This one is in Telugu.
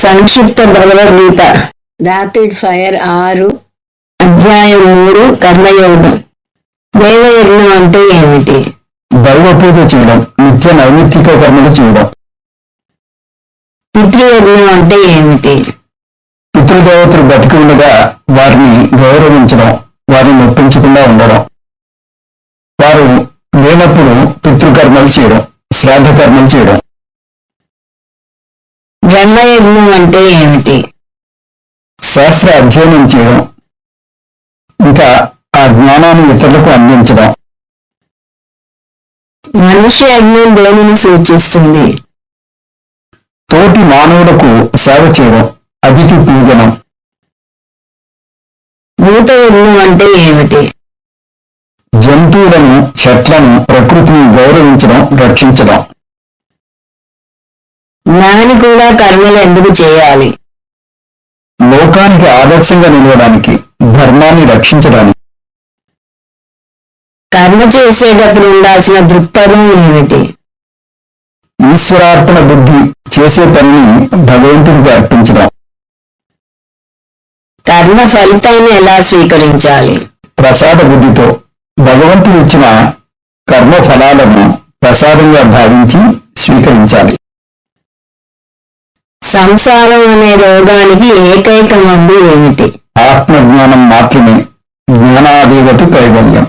సంక్షిప్త భగవద్గీత ర్యాపిడ్ ఫైర్ 6 అధ్యాయం 3 కర్మయోగం. దైవయజ్ఞం అంటే ఏమిటి? దైవ పూజ చేయడం, నిత్య నైమిత్తిక కర్మలు చేయడం. పితృయజ్ఞం అంటే ఏమిటి? పితృదేవతలు బతికి ఉండగా వారిని గౌరవించడం, వారిని నొప్పించకుండా ఉండడం. వారు లేనప్పుడు పితృకర్మలు చేయడం, శ్రాద్ధ కర్మలు చేయడం. బ్రహ్మయజ్ఞం అంటే ఏమిటి? శాస్త్ర అధ్యయనం చేయడం, ఇంకా ఆ జ్ఞానాన్ని ఇతరులకు అందించడం. మనుష్య యజ్ఞం దేనిని సూచిస్తుంది? తోటి మానవులకు సేవ చేయడం, అతిథి పూజనం. భూత యజ్ఞం అంటే ఏమిటి? జంతువులను, చెట్లను, ప్రకృతిని గౌరవించడం, రక్షించడం. జ్ఞాని కూడా కర్మలు ఎందుకు చేయాలి? లోకానికి ఆదర్శంగా నిలవడానికి, ధర్మాన్ని రక్షించడానికి. కర్మ చేసేటప్పుడు ఉండాల్సిన దృక్పథం ఏమిటి? ఈశ్వరార్పణ బుద్ధి, చేసే పనిని భగవంతుడికి అర్పించడం. కర్మ ఫలితాన్ని ఎలా స్వీకరించాలి? ప్రసాద బుద్ధితో భగవంతుడు ఇచ్చిన కర్మ ఫలాలను ప్రసాదంగా భావించి స్వీకరించాలి. సంసారం అనే రోగానికి ఏకైక మందు ఏమిటి? ఆత్మజ్ఞానం మాత్రమే. జ్ఞానాధిగతి కైవల్యం.